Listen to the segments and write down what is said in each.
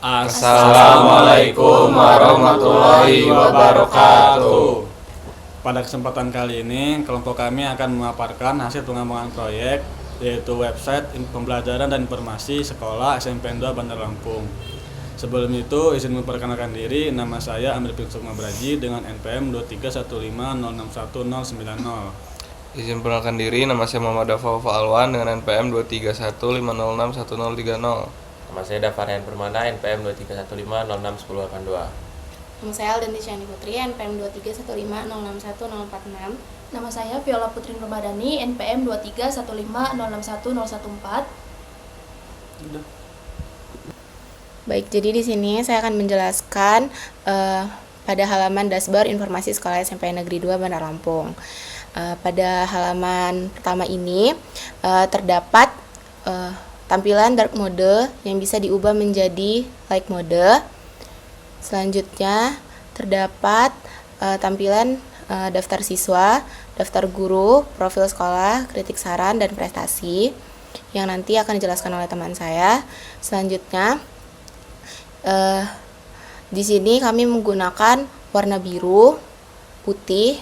Assalamualaikum warahmatullahi wabarakatuh. Pada kesempatan kali ini, kelompok kami akan memaparkan hasil pengembangan proyek, yaitu website pembelajaran dan informasi sekolah SMPN 2 Bandar Lampung. Sebelum itu, izin memperkenalkan diri, nama saya Amir bin Sukma Braji dengan NPM 231506190. Izin perkenalkan diri, nama saya Muhammad Dafa Alwan dengan NPM 23150611030. Nama saya Davarian Permana, NPM 23150611082. Nama saya Aldanti Syahni Putri, NPM 23150611046. Nama saya Viola Putri Ramadhani, NPM 23150611014. Baik, jadi di sini saya akan menjelaskan pada halaman dashboard informasi sekolah SMP Negeri 2 Bandar Lampung. Pada halaman pertama ini terdapat tampilan dark mode yang bisa diubah menjadi light mode. Selanjutnya terdapat tampilan daftar siswa, daftar guru, profil sekolah, kritik saran, dan prestasi yang nanti akan dijelaskan oleh teman saya. Selanjutnya di sini kami menggunakan warna biru, putih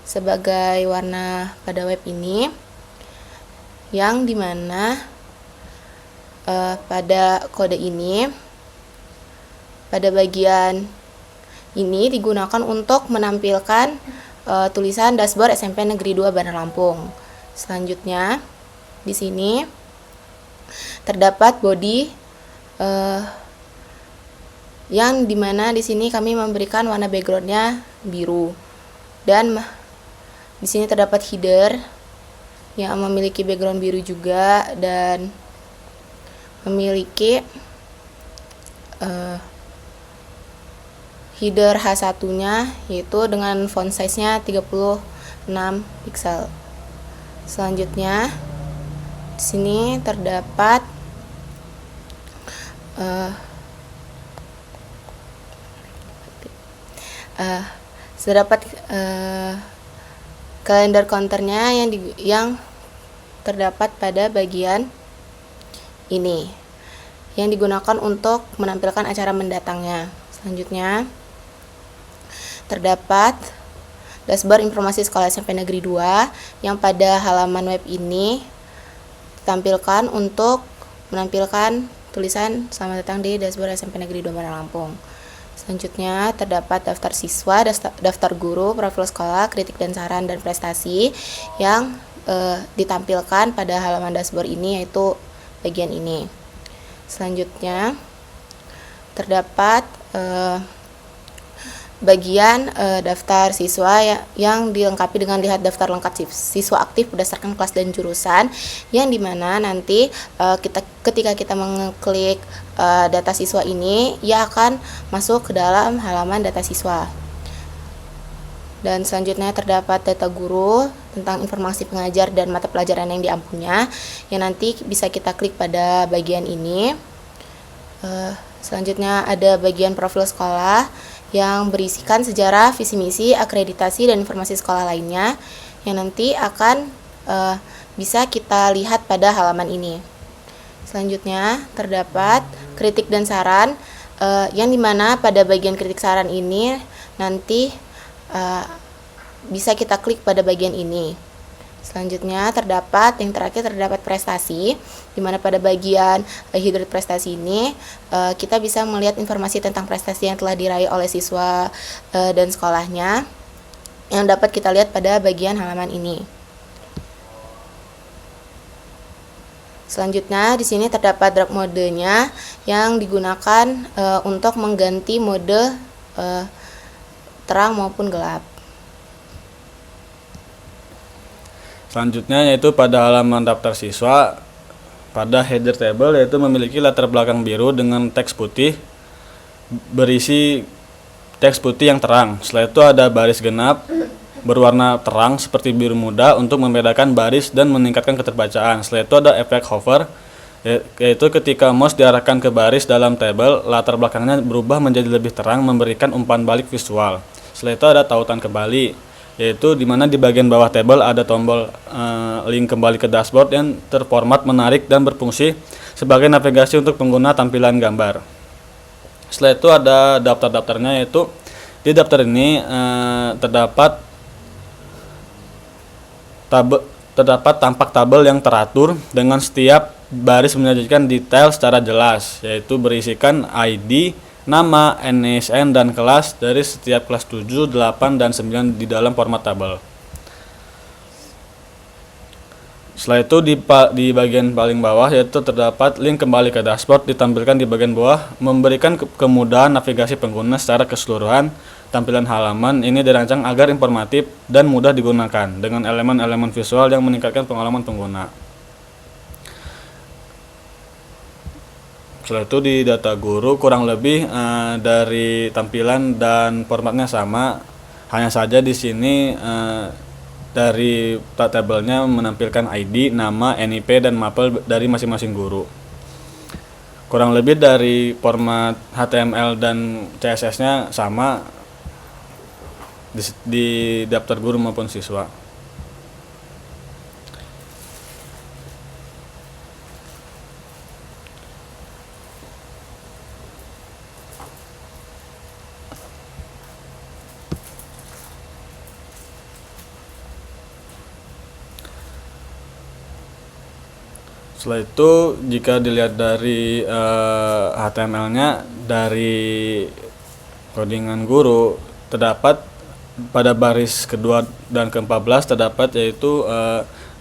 sebagai warna pada web ini, yang dimana pada kode ini, pada bagian ini digunakan untuk menampilkan tulisan dashboard SMP Negeri 2 Bandar Lampung. Selanjutnya di sini terdapat body yang dimana di sini kami memberikan warna backgroundnya biru, dan di sini terdapat header yang memiliki background biru juga dan memiliki header H1-nya yaitu dengan font size-nya 36 pixel. Selanjutnya di sini terdapat kalender counternya yang terdapat pada bagian ini, yang digunakan untuk menampilkan acara mendatangnya. Selanjutnya terdapat dashboard informasi sekolah SMP Negeri 2 yang pada halaman web ini ditampilkan untuk menampilkan tulisan selamat datang di dashboard SMP Negeri 2 Bandar Lampung. Selanjutnya terdapat daftar siswa, daftar guru, profil sekolah, kritik dan saran, dan prestasi yang ditampilkan pada halaman dashboard ini, yaitu bagian ini. Selanjutnya terdapat bagian daftar siswa yang dilengkapi dengan lihat daftar lengkap siswa aktif berdasarkan kelas dan jurusan, yang dimana nanti ketika kita mengklik data siswa ini, ia akan masuk ke dalam halaman data siswa. Dan selanjutnya terdapat data guru tentang informasi pengajar dan mata pelajaran yang diampunya, yang nanti bisa kita klik pada bagian ini. Selanjutnya ada bagian profil sekolah yang berisikan sejarah, visi misi, akreditasi, dan informasi sekolah lainnya, yang nanti akan bisa kita lihat pada halaman ini. Selanjutnya terdapat kritik dan saran, yang dimana pada bagian kritik saran ini nanti bisa kita klik pada bagian ini. Selanjutnya yang terakhir terdapat prestasi, di mana pada bagian header prestasi ini kita bisa melihat informasi tentang prestasi yang telah diraih oleh siswa dan sekolahnya, yang dapat kita lihat pada bagian halaman ini. Selanjutnya di sini terdapat dark modenya yang digunakan untuk mengganti mode terang maupun gelap. Selanjutnya yaitu pada halaman daftar siswa, pada header table yaitu memiliki latar belakang biru dengan teks putih berisi teks putih yang terang. Setelah itu ada baris genap berwarna terang seperti biru muda untuk membedakan baris dan meningkatkan keterbacaan. Setelah itu ada efek hover, yaitu ketika mouse diarahkan ke baris dalam tabel, latar belakangnya berubah menjadi lebih terang, memberikan umpan balik visual. Setelah itu ada tautan kembali, yaitu di mana di bagian bawah tabel ada tombol link kembali ke dashboard yang terformat menarik dan berfungsi sebagai navigasi untuk pengguna tampilan gambar. Setelah itu ada daftar-daftarnya, yaitu di daftar ini terdapat tampak tabel yang teratur dengan setiap baris menyajikan detail secara jelas, yaitu berisikan ID, nama, NISN, dan kelas dari setiap kelas 7, 8, dan 9 di dalam format tabel. Setelah itu di bagian paling bawah yaitu terdapat link kembali ke dashboard ditampilkan di bagian bawah, memberikan kemudahan navigasi pengguna secara keseluruhan. Tampilan halaman ini dirancang agar informatif dan mudah digunakan dengan elemen-elemen visual yang meningkatkan pengalaman pengguna. Setelah itu di data guru kurang lebih dari tampilan dan formatnya sama, hanya saja di sini dari tabelnya menampilkan ID, nama, NIP, dan mapel dari masing-masing guru. Kurang lebih dari format HTML dan CSS-nya sama di daftar guru maupun siswa. Setelah itu jika dilihat dari HTML-nya, dari codingan guru terdapat pada baris kedua dan ke-14 terdapat yaitu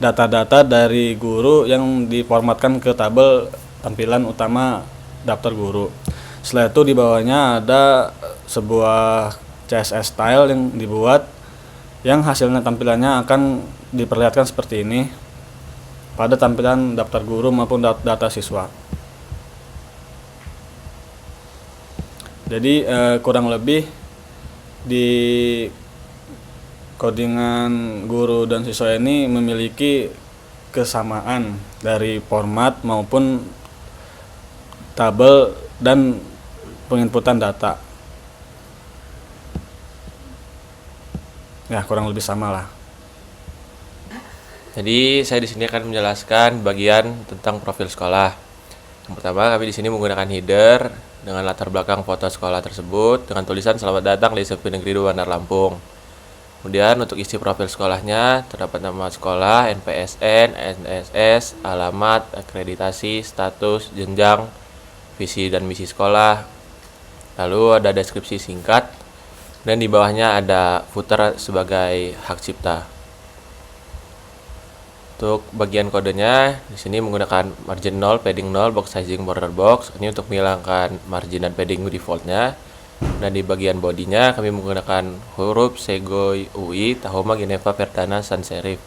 data-data dari guru yang diformatkan ke tabel tampilan utama daftar guru. Setelah itu di bawahnya ada sebuah CSS style yang dibuat, yang hasilnya tampilannya akan diperlihatkan seperti ini pada tampilan daftar guru maupun data siswa. Jadi kurang lebih di codingan guru dan siswa ini memiliki kesamaan dari format maupun tabel dan penginputan data. Ya, kurang lebih sama lah. Jadi saya di sini akan menjelaskan bagian tentang profil sekolah. Yang pertama, kami di sini menggunakan header dengan latar belakang foto sekolah tersebut dengan tulisan "Selamat datang di SMP Negeri 2 Bandar Lampung". Kemudian untuk isi profil sekolahnya terdapat nama sekolah, NPSN, NSS, alamat, akreditasi, status, jenjang, visi dan misi sekolah. Lalu ada deskripsi singkat dan di bawahnya ada footer sebagai hak cipta. Untuk bagian kodenya di sini menggunakan margin 0, padding 0, box sizing, border box. Ini untuk menghilangkan margin dan padding defaultnya. Dan di bagian bodinya kami menggunakan huruf Segoy UI, Tahoma, Geneva, Verdana, Sans Serif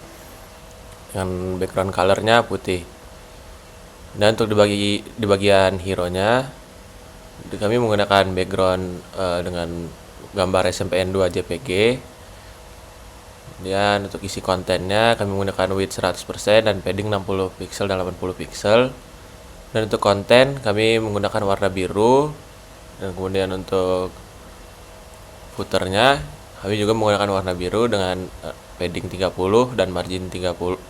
dengan background colornya putih. Dan untuk di bagian hero-nya kami menggunakan background dengan gambar SMPN 2 JPG. Dan untuk isi kontennya kami menggunakan width 100% dan padding 60 pixel dan 80 pixel. Dan untuk konten kami menggunakan warna biru. Dan kemudian untuk footernya kami juga menggunakan warna biru dengan padding 30 dan margin 60.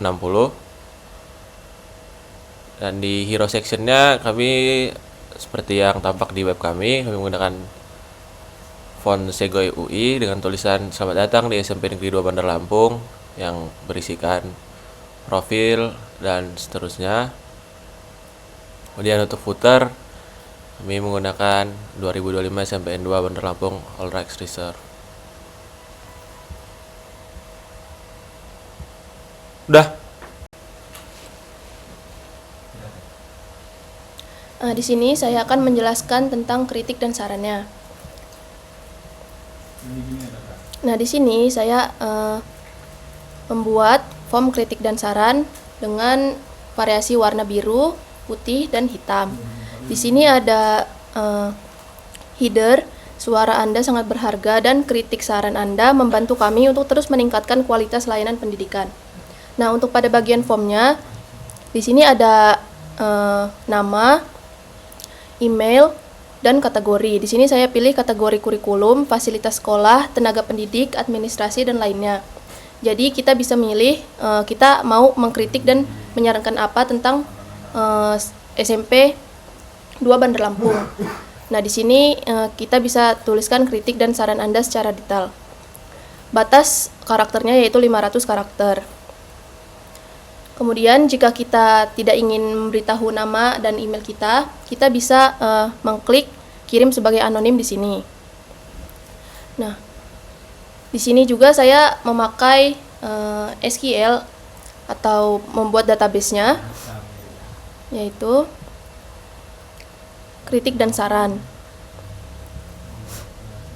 Dan di hero sectionnya kami seperti yang tampak di web kami menggunakan font Segoy UI dengan tulisan "Selamat datang di SMP Negeri 2 Bandar Lampung" yang berisikan profil dan seterusnya. Kemudian untuk footer kami menggunakan 2025 SMPN 2 Bandar Lampung All Rights Reserved. Udah. Di sini saya akan menjelaskan tentang kritik dan sarannya. Nah, di sini saya membuat form kritik dan saran dengan variasi warna biru, putih, dan hitam. Di sini ada header, suara Anda sangat berharga, dan kritik saran Anda membantu kami untuk terus meningkatkan kualitas layanan pendidikan. Nah, untuk pada bagian formnya, di sini ada nama, email, dan kategori. Di sini saya pilih kategori kurikulum, fasilitas sekolah, tenaga pendidik, administrasi, dan lainnya. Jadi kita bisa milih kita mau mengkritik dan menyarankan apa tentang SMP 2 Bandar Lampung. Nah, di sini kita bisa tuliskan kritik dan saran Anda secara detail. Batas karakternya yaitu 500 karakter. Kemudian jika kita tidak ingin memberitahu nama dan email kita bisa mengklik kirim sebagai anonim di sini. Nah, di sini juga saya memakai SQL atau membuat database-nya, yaitu kritik dan saran.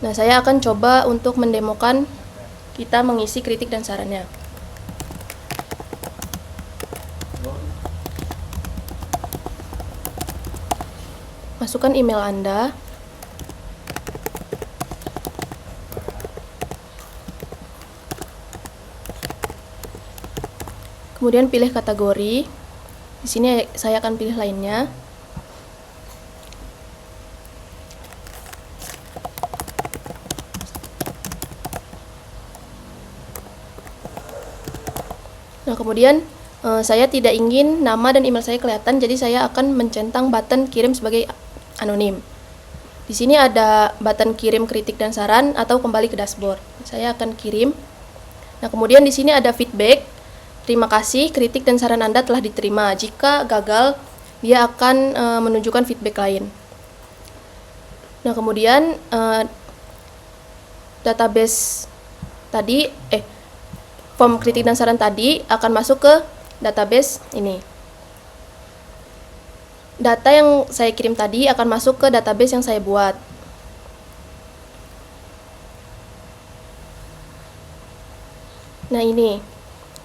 Nah, saya akan coba untuk mendemokan kita mengisi kritik dan sarannya. Masukkan email Anda. Kemudian pilih kategori. Di sini saya akan pilih lainnya. Nah, kemudian saya tidak ingin nama dan email saya kelihatan, jadi saya akan mencentang button kirim sebagai anonim. Di sini ada button kirim kritik dan saran atau kembali ke dashboard. Saya akan kirim. Nah, kemudian di sini ada feedback. Terima kasih, kritik dan saran Anda telah diterima. Jika gagal, dia akan menunjukkan feedback lain. Nah, kemudian database tadi, form kritik dan saran tadi akan masuk ke database ini. Data yang saya kirim tadi akan masuk ke database yang saya buat. Nah, ini.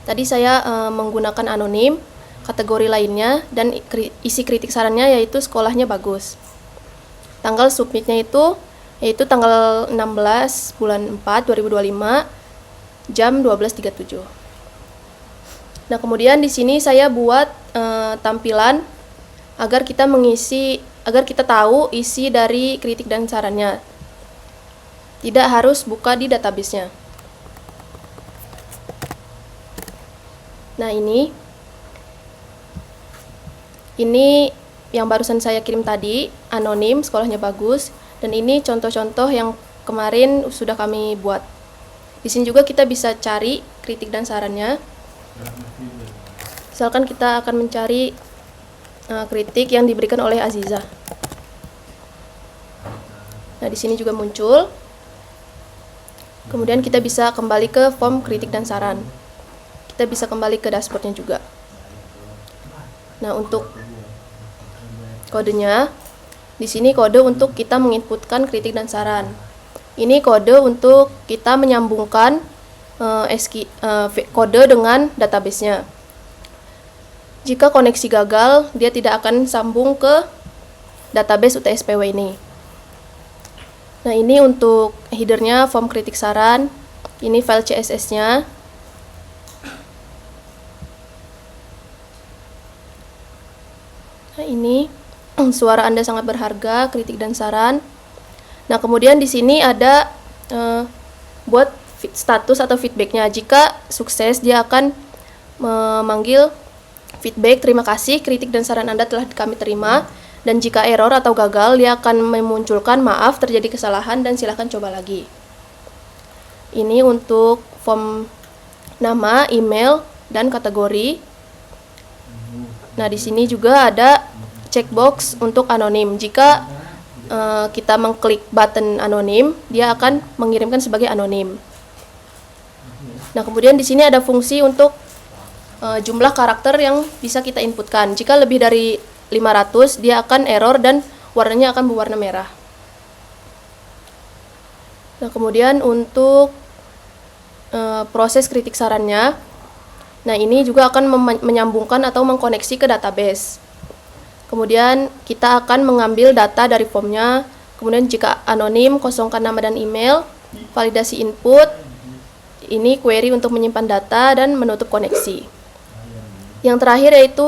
Tadi saya menggunakan anonim, kategori lainnya, dan isi kritik sarannya yaitu sekolahnya bagus. Tanggal submitnya yaitu tanggal 16 bulan 4 2025 jam 12.37. Nah, kemudian di sini saya buat tampilan agar kita tahu isi dari kritik dan sarannya. Tidak harus buka di database-nya. Nah, ini yang barusan saya kirim tadi, anonim, sekolahnya bagus, dan ini contoh-contoh yang kemarin sudah kami buat. Di sini juga kita bisa cari kritik dan sarannya. Misalkan kita akan mencari kritik yang diberikan oleh Aziza. Nah, di sini juga muncul. Kemudian kita bisa kembali ke form kritik dan saran. Kita bisa kembali ke dashboardnya juga. Nah, untuk kodenya, di sini kode untuk kita menginputkan kritik dan saran. Ini kode untuk kita menyambungkan kode dengan database-nya. Jika koneksi gagal, dia tidak akan sambung ke database UTSPW ini. Nah, ini untuk header-nya form kritik saran. Ini file CSS-nya. Nah, ini suara Anda sangat berharga, kritik dan saran. Nah, kemudian di sini ada buat status atau feedbacknya. Jika sukses, dia akan memanggil feedback, terima kasih, kritik dan saran Anda telah kami terima. Dan jika error atau gagal, dia akan memunculkan maaf, terjadi kesalahan, dan silakan coba lagi. Ini untuk form nama, email, dan kategori. Nah, di sini juga ada checkbox untuk anonim. Jika kita mengklik button anonim, dia akan mengirimkan sebagai anonim. Nah, kemudian di sini ada fungsi untuk jumlah karakter yang bisa kita inputkan. Jika lebih dari 500, dia akan error dan warnanya akan berwarna merah. Nah, kemudian untuk proses kritik sarannya, nah ini juga akan menyambungkan atau mengkoneksi ke database. Kemudian kita akan mengambil data dari formnya. Kemudian jika anonim, kosongkan nama dan email, validasi input, ini query untuk menyimpan data dan menutup koneksi. Yang terakhir yaitu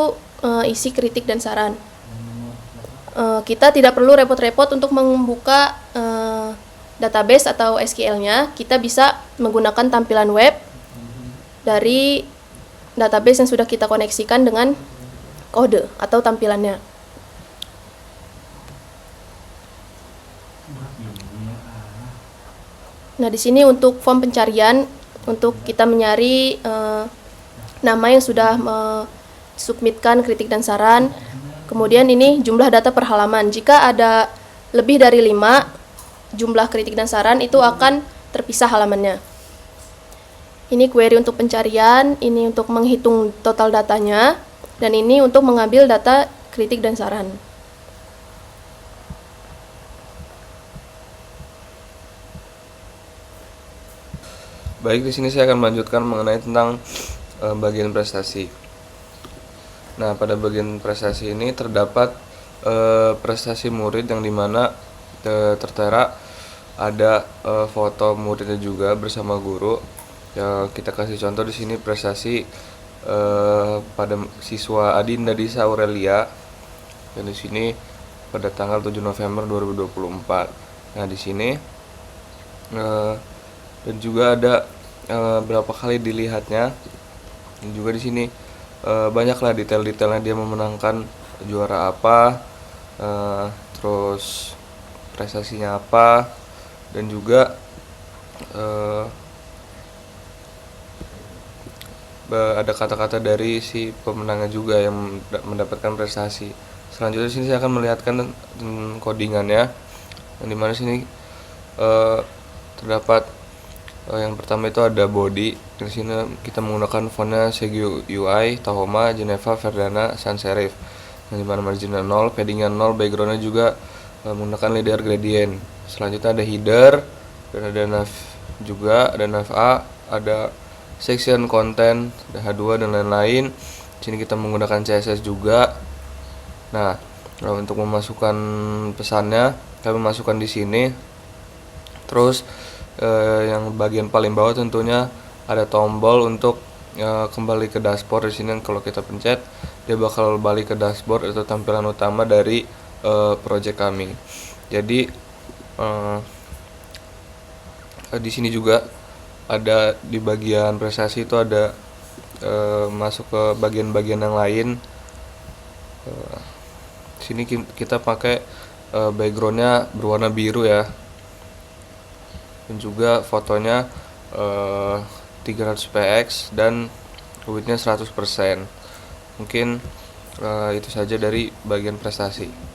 isi kritik dan saran. Kita tidak perlu repot-repot untuk membuka database atau SQL-nya. Kita bisa menggunakan tampilan web dari database yang sudah kita koneksikan dengan kode atau tampilannya. Nah, di sini untuk form pencarian, untuk kita mencari nama yang sudah submitkan kritik dan saran. Kemudian ini jumlah data per halaman. Jika ada lebih dari 5 jumlah kritik dan saran, itu akan terpisah halamannya. Ini query untuk pencarian, ini untuk menghitung total datanya, dan ini untuk mengambil data kritik dan saran. Baik, di sini saya akan melanjutkan mengenai tentang bagian prestasi. Nah, pada bagian prestasi ini terdapat prestasi murid yang dimana tertera ada foto muridnya juga bersama guru. Ya, kita kasih contoh di sini prestasi pada siswa Adinda Disa Aurelia, dan di sini pada tanggal 7 November 2024. Nah, di sini dan juga ada berapa kali dilihatnya, dan juga di sini banyaklah detail-detailnya, dia memenangkan juara apa, terus prestasinya apa, dan juga ada kata-kata dari si pemenangnya juga yang mendapatkan prestasi. Selanjutnya di sini saya akan melihatkan codingannya, yang dimana sini terdapat yang pertama itu ada body. Di sini kita menggunakan fontnya Segio UI, Tahoma, Geneva, Verdana, Sans Serif. Yang dimana marginnya 0, paddingnya 0, backgroundnya juga menggunakan linear gradient. Selanjutnya ada header, dan ada nav juga, ada nav A, ada section content, ada H2 dan lain-lain. Di sini kita menggunakan CSS juga. Nah, untuk memasukkan pesannya, kami masukkan di sini. Terus yang bagian paling bawah tentunya ada tombol untuk kembali ke dashboard. Di sini kalau kita pencet, dia bakal balik ke dashboard atau tampilan utama dari project kami. Jadi di sini juga ada di bagian prestasi itu ada masuk ke bagian-bagian yang lain. Sini kita pakai backgroundnya berwarna biru ya, dan juga fotonya 300px dan widthnya 100%. Mungkin itu saja dari bagian prestasi.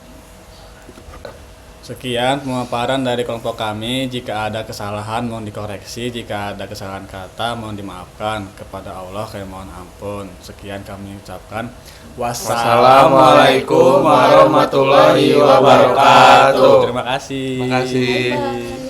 Sekian pemaparan dari kelompok kami. Jika ada kesalahan mohon dikoreksi, jika ada kesalahan kata mohon dimaafkan. Kepada Allah kami mohon ampun. Sekian kami ucapkan. Wassalamualaikum warahmatullahi wabarakatuh. Terima kasih. Terima kasih. Bye.